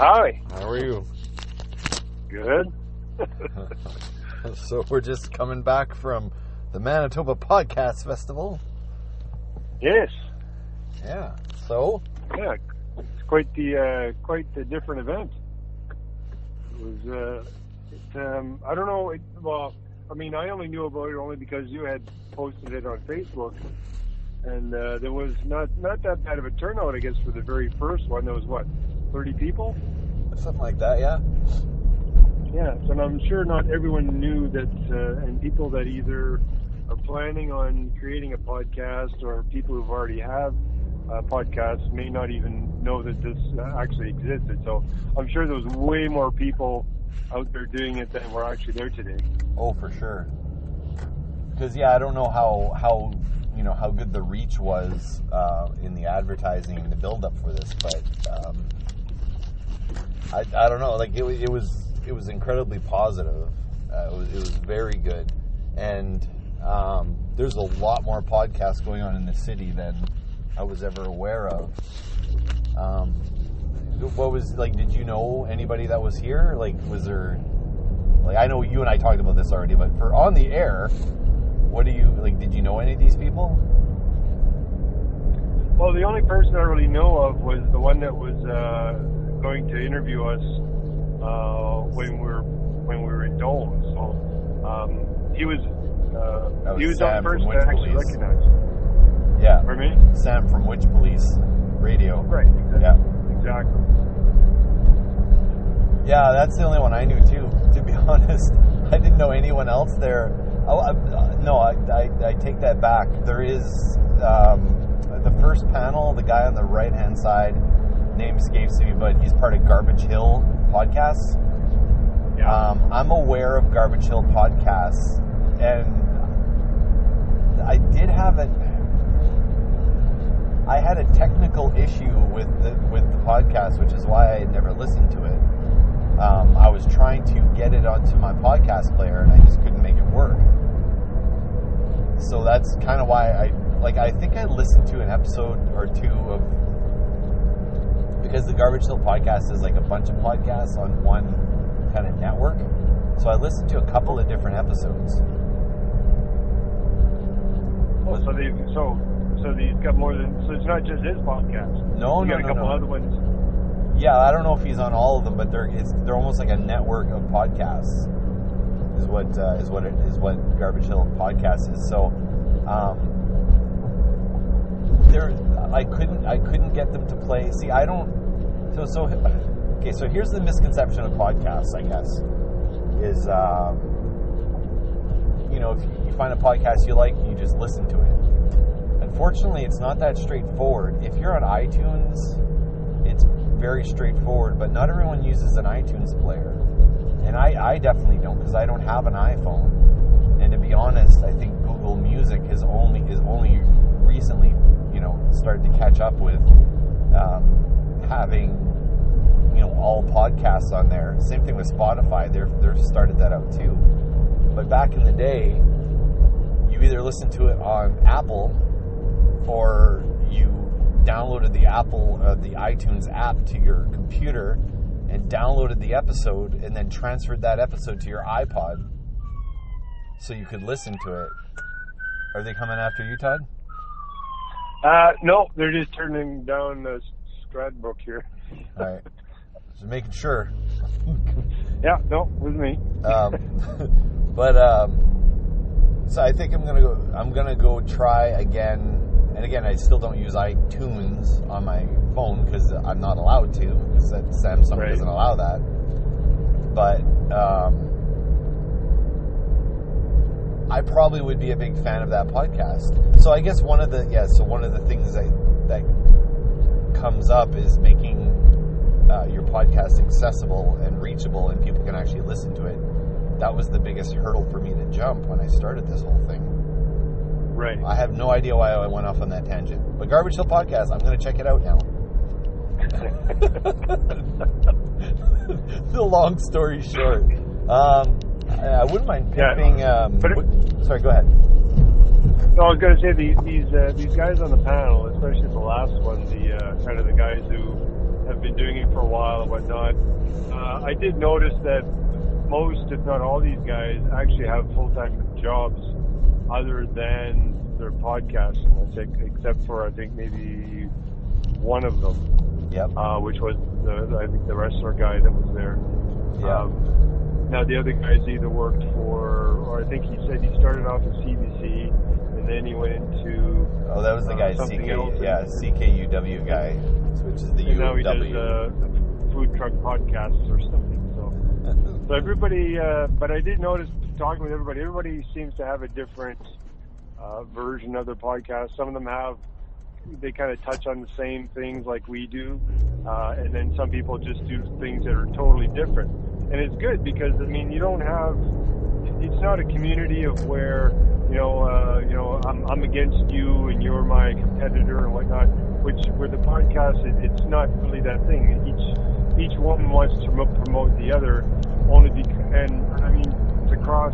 Hi. How are you? Good. So we're just coming back from the Manitoba Podcast Festival. Yes. Yeah. So? Yeah, it's quite the different event. It was. I don't know. I only knew about it only because you had posted it on Facebook, and there was not that bad of a turnout, I guess, for the very first one. There was 30 people? Something like that, yeah. Yeah, so I'm sure not everyone knew that, and people that either are planning on creating a podcast or people who've already have podcasts may not even know that this actually existed. So I'm sure there was way more people out there doing it than were actually there today. Oh, for sure. Because, I don't know how good the reach was in the advertising and the build-up for this, but I don't know. Like, it was incredibly positive. It was very good, and there's a lot more podcasts going on in the city than I was ever aware of. What was, did you know anybody that was here? Was there, I know you and I talked about this already, but for on the air, what do you, did you know any of these people? Well, the only person I really know of was the one that was going to interview us when we were in Dome. So he was the first to actually recognize. Yeah. Pardon me? Sam from Witchpolice Radio. Right. Exactly. Yeah. Exactly. Yeah, that's the only one I knew too. To be honest, I didn't know anyone else there. I take that back. There is the first panel. The guy on the right hand side, name escapes me, but he's part of Garbage Hill Podcasts. Yeah. I'm aware of Garbage Hill Podcasts, and I did have I had a technical issue with the podcast, which is why I had never listened to it. I was trying to get it onto my podcast player, and I just couldn't make it work. So that's kind of why I think I listened to an episode or two of, because the Garbage Hill Podcast is a bunch of podcasts on one kind of network. So I listened to a couple of different episodes. So he's got more than, so it's not just his podcast. No, you got a couple other ones. Yeah, I don't know if he's on all of them, but they're almost like a network of podcasts. Is what Garbage Hill Podcast is. So, I couldn't get them to play. See, I don't. Okay. So here's the misconception of podcasts, I guess, is if you find a podcast you like, you just listen to it. Unfortunately, it's not that straightforward. If you're on iTunes, it's very straightforward, but not everyone uses an iTunes player. And I definitely don't, because I don't have an iPhone. And to be honest, I think Google Music is only recently, started to catch up with having, all podcasts on there. Same thing with Spotify. They've started that out too. But back in the day, you either listened to it on Apple, or you downloaded the iTunes app to your computer and downloaded the episode and then transferred that episode to your iPod so you could listen to it. Are they coming after you, Todd? No, they're just turning down the Stradbrook here. All right. Just making sure. Yeah, no, with me. So I think I'm gonna go try again. And again, I still don't use iTunes on my phone because I'm not allowed to, because Samsung doesn't allow that. But I probably would be a big fan of that podcast. So I guess one of the things that comes up is making your podcast accessible and reachable, and people can actually listen to it. That was the biggest hurdle for me to jump when I started this whole thing. Right. I have no idea why I went off on that tangent. But Garbage Hill Podcast, I'm going to check it out now. The long story short. I wouldn't mind pimping... sorry, go ahead. No, I was going to say, these guys on the panel, especially the last one, the kind of the guys who have been doing it for a while and whatnot. I did notice that most, if not all, these guys actually have full-time jobs other than their podcasting, except for, I think, maybe one of them. Yep. Which was, I think, the wrestler guy that was there. Yeah. Now, the other guys either worked for, or I think he said he started off at CBC, and then he went into... Oh, that was the guy, CKUW guy, which is the UW. And now he does food truck podcasts or something. So everybody, but I did notice, talking with everybody seems to have a different version of their podcast. Some of them they kind of touch on the same things like we do, and then some people just do things that are totally different. And it's good because, I mean, you don't have, it's not a community of where, I'm against you and you're my competitor and whatnot, where the podcast, it's not really that thing. Each one wants to promote the other, only because, and I mean, it's cross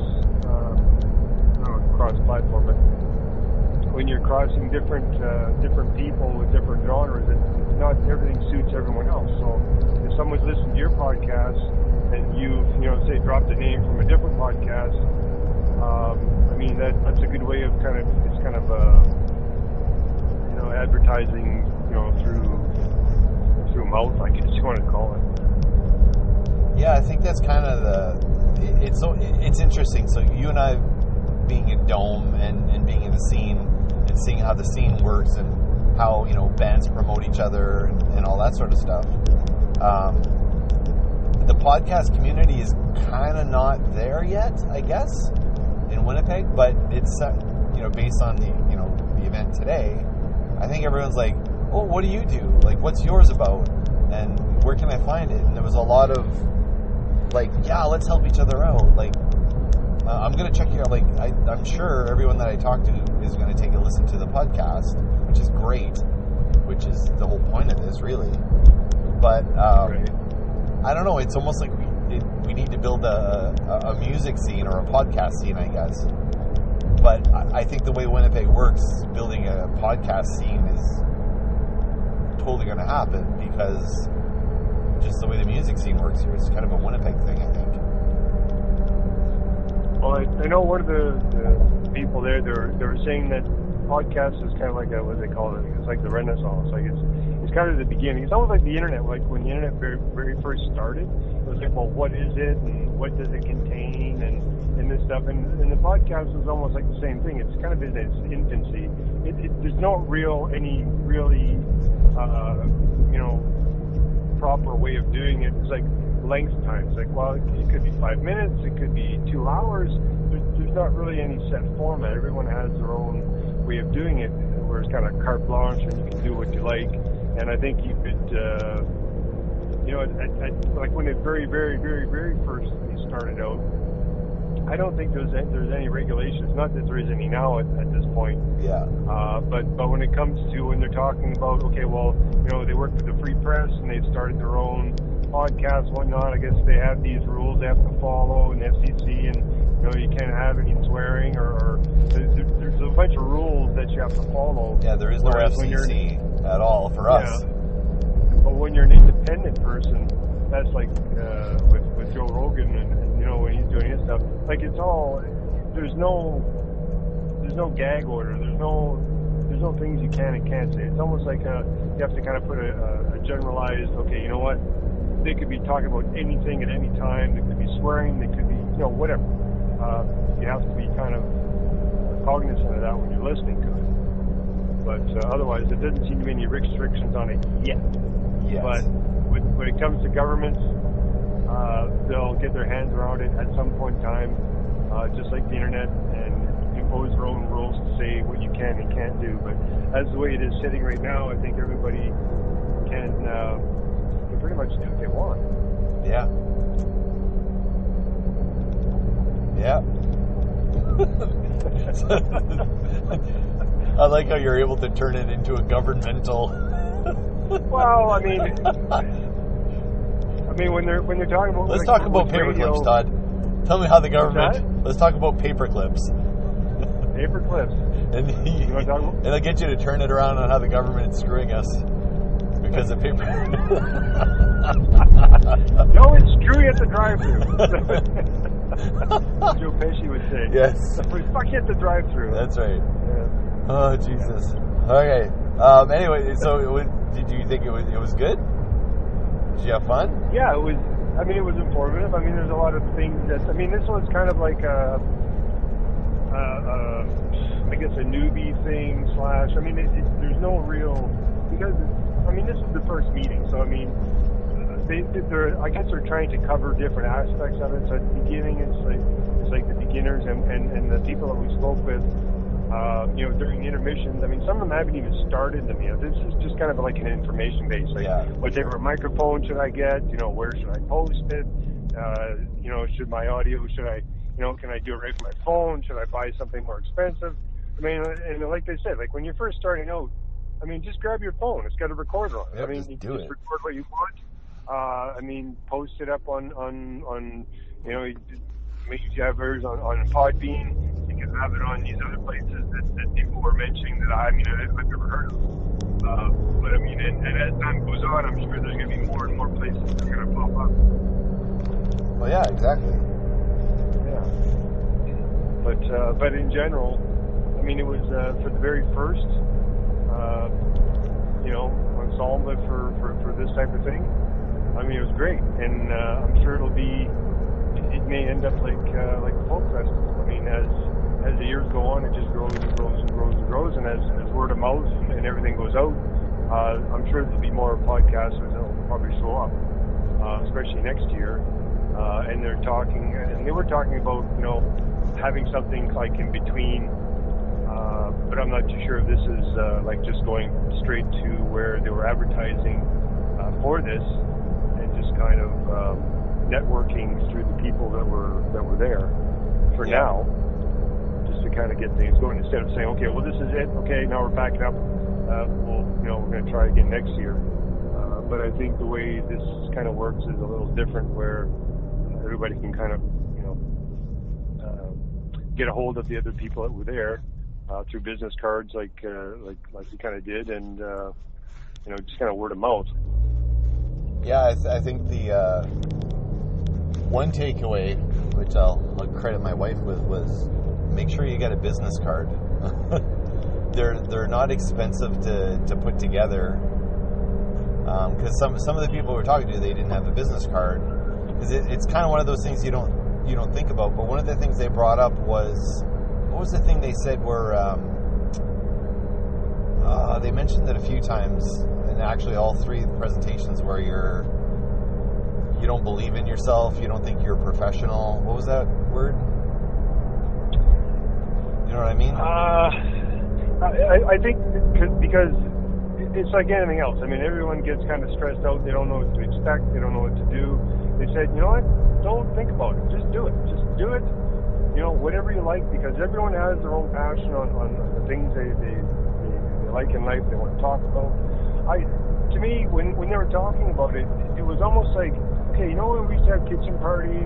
platform, but when you're crossing different people with different genres, it's not everything suits everyone else. So if someone's listening to your podcast and you've, say dropped a name from a different podcast, I mean, that's a good way of it's kind of advertising, through mouth, I guess you want to call it. Yeah, I think that's kind of it's interesting. So you and I being in Dome and being in the scene and seeing how the scene works and how, bands promote each other and all that sort of stuff. The podcast community is kind of not there yet, I guess, in Winnipeg, but it's, based on the event today, I think everyone's like, oh, what do you do? Like, what's yours about? And where can I find it? And there was a lot of, like, yeah, let's help each other out. Like, I'm going to check you out. Like, I'm sure everyone that I talk to is going to take a listen to the podcast, which is great, which is the whole point of this, really. But, right. I don't know. It's almost like we need to build a music scene or a podcast scene, I guess. But I think the way Winnipeg works, building a podcast scene is totally going to happen because just the way the music scene works here is kind of a Winnipeg thing, I think. Well, I know one of the people there, they were saying that podcast is kind of like what they call it. It's like the Renaissance. Like it's kind of the beginning. It's almost like the internet. Like when the internet very, very first started, it was like, well, what is it and what does it contain and this stuff. And the podcast is almost like the same thing. It's kind of in its infancy. There's no really proper way of doing it. It's like length times. Like, well, it could be 5 minutes. It could be 2 hours. There's not really any set format. Everyone has their own way of doing it, where it's kind of carte blanche and you can do what you like. And I think you could, like when it very, very, very, very first started out, I don't think there's any regulations. Not that there is any now at this point. Yeah. But when it comes to when they're talking about, okay, well, they work with the Free Press and they've started their own podcast, whatnot. I guess they have these rules they have to follow, and the FCC, and you can't have any swearing or there's a bunch of rules that you have to follow. Yeah, there is no FCC at all for us. Yeah. But when you're an independent person, that's like with Joe Rogan and when he's doing his stuff, like it's all there's no gag order. There's no things you can and can't say. It's almost like you have to kind of put a generalized. Okay, you know what? They could be talking about anything at any time. They could be swearing. They could be whatever. You have to be kind of cognizant of that when you're listening to it. But otherwise, there doesn't seem to be any restrictions on it yet. Yes. But when it comes to governments, they'll get their hands around it at some point in time, just like the internet, and impose their own rules to say what you can and can't do. But as the way it is sitting right now, I think everybody can pretty much do what they want. Yeah. Yeah. I like how you're able to turn it into a governmental. Well, I mean, when they're talking about. Let's talk about paperclips, Todd. Tell me how the government. Let's talk about paperclips. Paperclips. And I'll get you to turn it around on how the government is screwing us. because of paper. No, it's screw at the drive-thru. Joe Pesci would say. Yes. Fuck you at the drive-thru. That's right. Yeah. Oh, Jesus. Okay. Anyway, so did you think it was good? Did you have fun? Yeah, it was. I mean, it was informative. I mean, there's a lot of things that. I mean, this one's kind of like I guess a newbie thing / I mean, there's no real, because I mean, this is the first meeting, so I mean, I guess they're trying to cover different aspects of it. So at the beginning, it's like the beginners and the people that we spoke with. During the intermissions, I mean, some of them haven't even started the meal. This is just kind of like an information base. Like, what type of microphone should I get? Where should I post it? Should my audio, can I do it right from my phone? Should I buy something more expensive? I mean, and like they said, like when you're first starting out, I mean, just grab your phone. It's got a recorder on it. Yep, I mean, you can just record what you want. I mean, post it up on make yours on Podbean. You can have it on these other places that people were mentioning that I've never heard of. But I mean, and as time goes on, I'm sure there's going to be more and more places that are going to pop up. Well, yeah, exactly. Yeah. But in general, I mean, it was for the very first, ensemble for this type of thing. I mean, it was great, and I'm sure it may end up like the folk festival. I mean, as the years go on, it just grows and grows and grows and grows, and as word of mouth and everything goes out, I'm sure there'll be more podcasters that will probably show up, especially next year. And they were talking about having something like in between. But I'm not too sure if this is like just going straight to where they were advertising for this, and just kind of networking through the people that were there for now, just to kind of get things going, instead of saying, okay, well, this is it. Okay, now we're backing up. We're going to try again next year. But I think the way this kind of works is a little different, where everybody can kind of get a hold of the other people that were there. Through business cards, like we kind of did, and just kind of word of mouth. Yeah, I think the one takeaway, which I'll credit my wife with, was make sure you get a business card. They're not expensive to put together, because some of the people we're talking to, they didn't have a business card, because it's kind of one of those things you don't think about. But one of the things they brought up was, what was the thing they said were, they mentioned it a few times, and actually all three presentations, where you don't believe in yourself, you don't think you're a professional. What was that word? You know what I mean? I think because it's like anything else. I mean, everyone gets kind of stressed out. They don't know what to expect. They don't know what to do. They said, you know what? Don't think about it. Just do it. Just do it. Whatever you like, because everyone has their own passion on the things they like in life, they want to talk about. To me, when they were talking about it, it was almost like, okay, when we used to have kitchen parties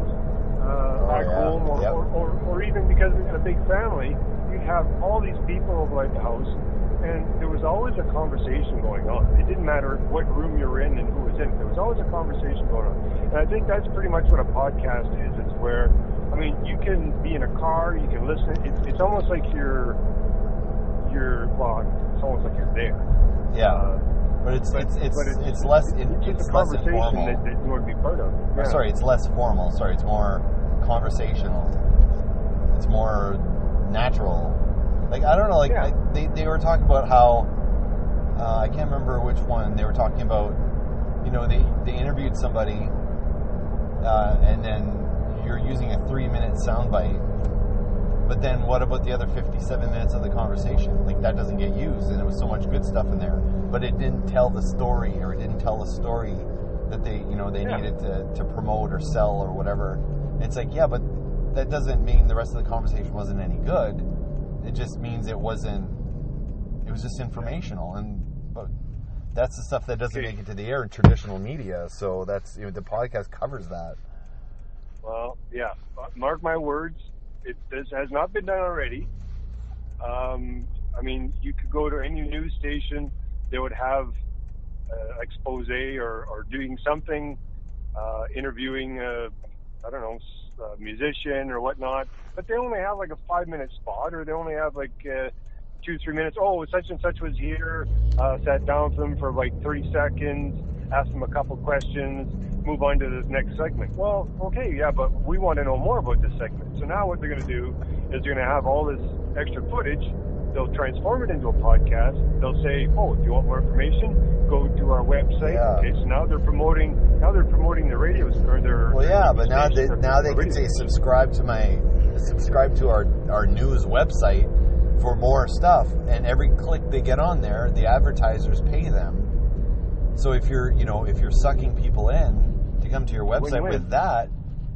back home, or even because we had a big family, you'd have all these people over at the house, and there was always a conversation going on. It didn't matter what room you were in and who was in it. There was always a conversation going on. And I think that's pretty much what a podcast is. It's where, I mean, you can be in a car, you can listen. It's almost like you're it's almost like you're there. Yeah, but it's less it's less informal. That you want to be part of. Yeah. Sorry, it's less formal. Sorry, it's more conversational. It's more natural. Like, I don't know. Like, they were talking about how I can't remember which one. They were talking about, they interviewed somebody, and then you're using a 3-minute soundbite. But then what about the other 57 minutes of the conversation? Like, that doesn't get used, and there was so much good stuff in there. But it didn't tell the story, or it didn't tell the story that they needed to promote or sell or whatever. And it's like, yeah, but that doesn't mean the rest of the conversation wasn't any good. It just means it was just informational. But that's the stuff that doesn't make it to the air in traditional media. So that's, the podcast covers that. Well, yeah, mark my words. This has not been done already. I mean, you could go to any news station. They would have expose or doing something, interviewing, a musician or whatnot, but they only have like a 5-minute spot, or they only have like 2-3 minutes. Oh, such and such was here, sat down with them for like 30 seconds, asked them a couple questions, move on to this next segment. Well, okay, yeah, but we want to know more about this segment. So now what they're going to do is they're going to have all this extra footage. They'll transform it into a podcast. They'll say, oh, if you want more information, go to our website. Yeah. Okay, so now they're promoting the radio, or their... Well, yeah, but now they can say subscribe to our news website for more stuff, and every click they get on there, the advertisers pay them. So if you're sucking people in to come to your website with that,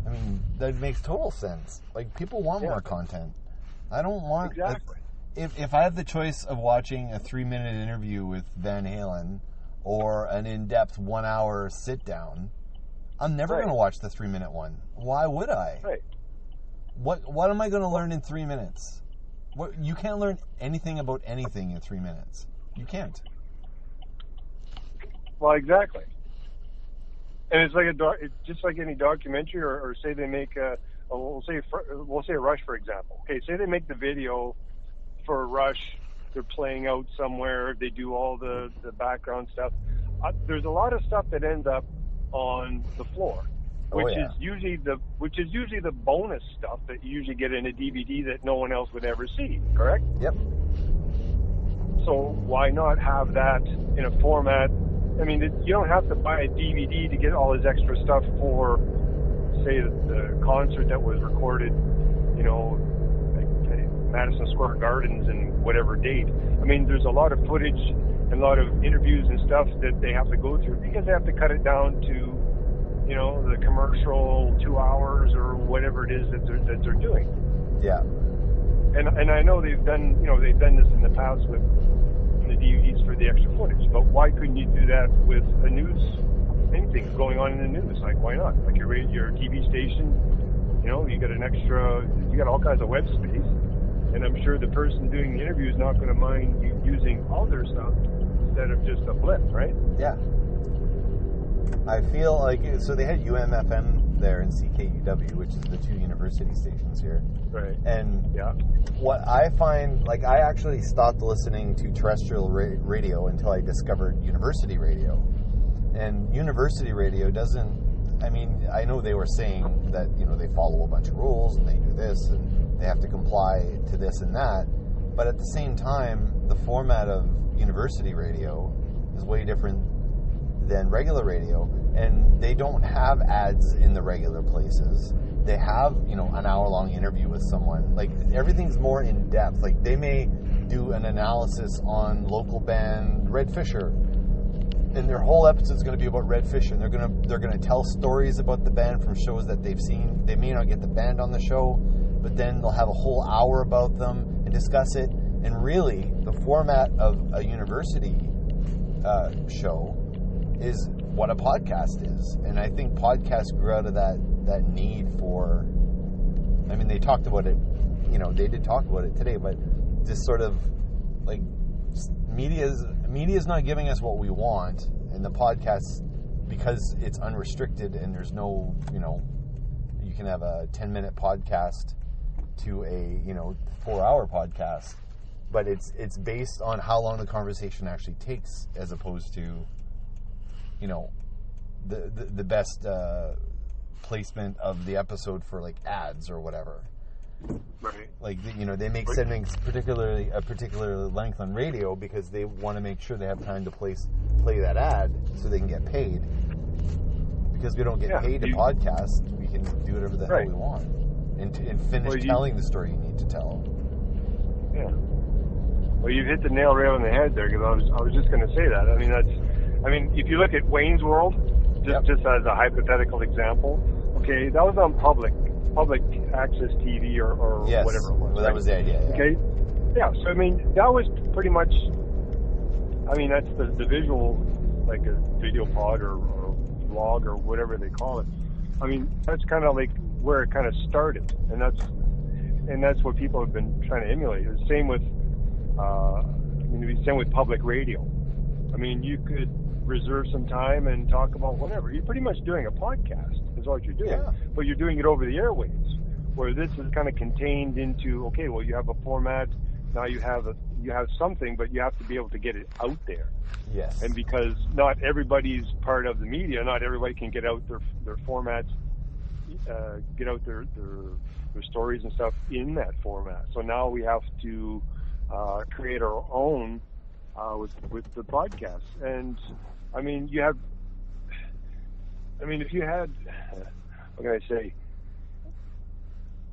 I mean, that makes total sense. Like, people want more content. I don't want... Exactly. If I have the choice of watching a 3-minute interview with Van Halen or an in-depth 1-hour sit-down, I'm never going to watch the 3-minute one. Why would I? Right. What am I going to learn in 3 minutes? You can't learn anything about anything in 3 minutes. You can't. Well, exactly. And it's like it's just like any documentary, or say they make we'll say Rush, for example. Okay, say they make the video for Rush. They're playing out somewhere. They do all the background stuff. There's a lot of stuff that ends up on the floor, which is usually the bonus stuff that you usually get in a DVD that no one else would ever see. Correct? Yep. So why not have that in a format? I mean, you don't have to buy a DVD to get all this extra stuff for, say, the concert that was recorded, Madison Square Gardens and whatever date. I mean, there's a lot of footage and a lot of interviews and stuff that they have to go through because they have to cut it down to, the commercial 2 hours or whatever it is that they're doing. Yeah. And I know they've done this in the past with the DVDs for the extra footage, but why couldn't you do that with a news, anything going on in the news? Like, why not? Like your TV station, you got all kinds of web space. And I'm sure the person doing the interview is not going to mind you using all their stuff instead of just a blip, right? Yeah. I feel like, so they had UMFM there in CKUW, which is the 2 university stations here. Right. And what I find, like, I actually stopped listening to terrestrial radio until I discovered university radio. And university radio I know they were saying that, they follow a bunch of rules and they do this and they have to comply to this and that. But at the same time, the format of university radio is way different than regular radio. And they don't have ads in the regular places. They have, an hour-long interview with someone. Like, everything's more in-depth. Like, they may do an analysis on local band Red Fisher. And their whole episode is going to be about Red Fisher. And they're going to tell stories about the band from shows that they've seen. They may not get the band on the show, but then they'll have a whole hour about them and discuss it. And really, the format of a university show is what a podcast is. And I think podcasts grew out of that need for, they talked about it, they did talk about it today, but this sort of, like, media's not giving us what we want, and the podcast, because it's unrestricted and there's no, you can have a 10-minute podcast to a 4-hour podcast, but it's based on how long the conversation actually takes, as opposed to the best placement of the episode for, like, ads or whatever. Right. Like, they make segments a particular length on radio because they want to make sure they have time to play that ad so they can get paid. Because we don't get paid to podcast, we can do whatever the hell we want and finish telling the story you need to tell. Yeah. Well, you've hit the nail right on the head there, because I was just going to say that. If you look at Wayne's World, just as a hypothetical example, okay, that was on public access TV or whatever it was. Well, that was the idea. Yeah. Okay. Yeah. So that was pretty much. That's the visual, like a video pod or vlog or whatever they call it. That's kind of like where it kind of started, and that's what people have been trying to emulate. Same with, same with public radio. You could reserve some time and talk about whatever. You're pretty much doing a podcast is what you're doing, Yeah. but you're doing it over the airwaves, where this is kind of contained into, okay, well, you have a format, now you have something, but you have to be able to get it out there. Yes. And because not everybody's part of the media, not everybody can get out their formats, get out their stories and stuff in that format. So now we have to create our own with the podcast. And I mean, if you had, what can I say?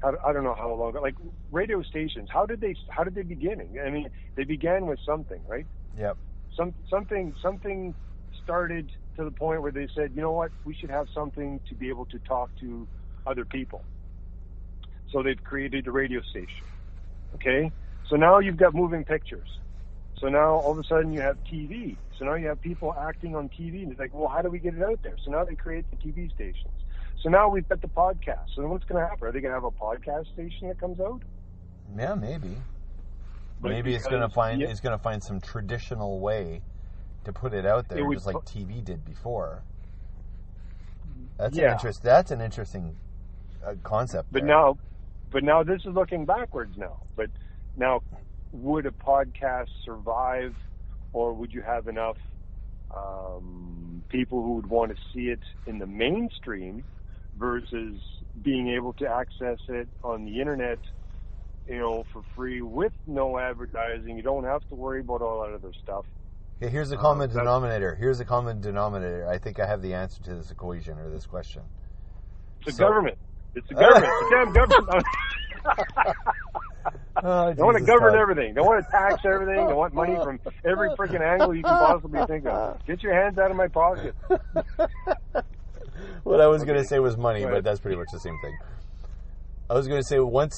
I don't know how long, like radio stations. How did they begin? I mean, they began with something, right? Yep. Something started to the point where they said, you know what, we should have something to be able to talk to other people. So they've created a radio station. Okay? So now you've got moving pictures. So now all of a sudden you have TV. So now you have people acting on TV. And it's like, well, how do we get it out there? So now they create the TV stations. So now we've got the podcast. So then what's going to happen? Are they going to have a podcast station that comes out? Yeah, maybe. But maybe it's going to find some traditional way to put it out there, just like TV did before. That's an interesting concept. But now this is looking backwards now. But now, would a podcast survive, or would you have enough people who would want to see it in the mainstream versus being able to access it on the internet, for free with no advertising? You don't have to worry about all that other stuff. Okay, here's the common denominator. I think I have the answer to this equation or this question. It's the government. It's the government. It's the damn government. They want to govern everything. They want to tax everything. They want money from every freaking angle you can possibly think of. Get your hands out of my pocket. What I was going to say was money, but that's pretty much the same thing. I was going to say once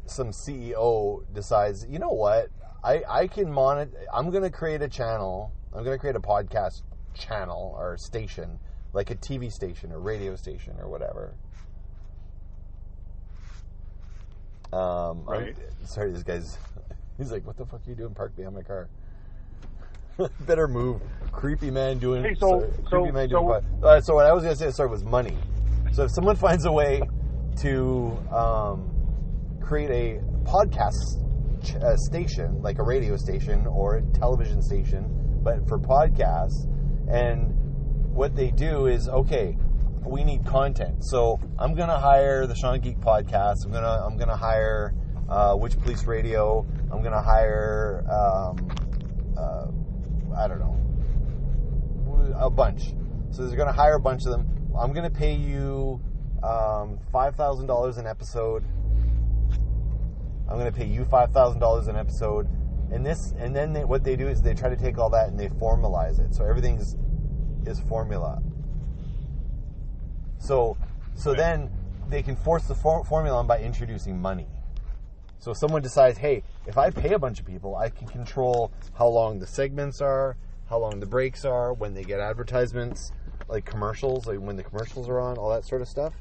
some CEO decides, you know what, I can monitor. I'm going to create a channel. I'm going to create a podcast channel or station, like a TV station or radio station or whatever. Right. Sorry, this guy's. He's like, "What the fuck are you doing? Parked behind my car." Better move, creepy man doing. Hey, So what I was gonna say, was money. So if someone finds a way to create a podcast station, like a radio station or a television station, but for podcasts, and what they do is, okay, we need content. So I'm gonna hire the Sean Geek Podcast. I'm gonna hire Witchpolice Radio. I'm gonna hire I don't know, a bunch. So they're gonna hire a bunch of them. I'm gonna pay you $5,000 an episode. I'm gonna pay you $5,000 an episode. And then what they do is they try to take all that and they formalize it. So everything is formula. So then they can force the formula on by introducing money. So if someone decides, hey, if I pay a bunch of people, I can control how long the segments are, how long the breaks are, when they get advertisements, like commercials, like when the commercials are on, all that sort of stuff.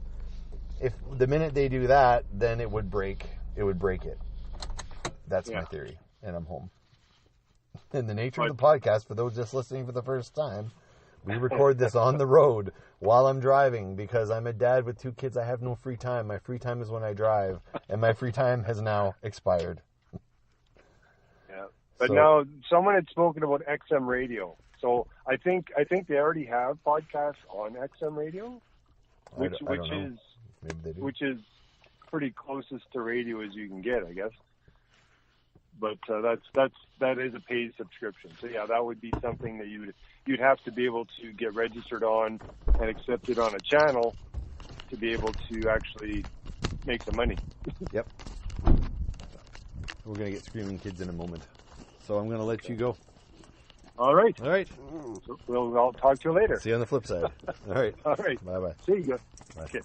If the minute they do that, then it would break it. That's my theory, and I'm home. And the nature of the podcast, for those just listening for the first time, we record this on the road while I'm driving because I'm a dad with 2 kids. I have no free time. My free time is when I drive, and my free time has now expired. Yeah, but now someone had spoken about XM radio. So I think they already have podcasts on XM radio, which is pretty closest to radio as you can get, I guess. But that is a paid subscription. So yeah, that would be something that you'd have to be able to get registered on and accepted on a channel to be able to actually make some money. Yep. We're going to get screaming kids in a moment. So I'm going to let you go. All right. So I'll talk to you later. See you on the flip side. All right. All right. Bye-bye. See you. Bye. Okay.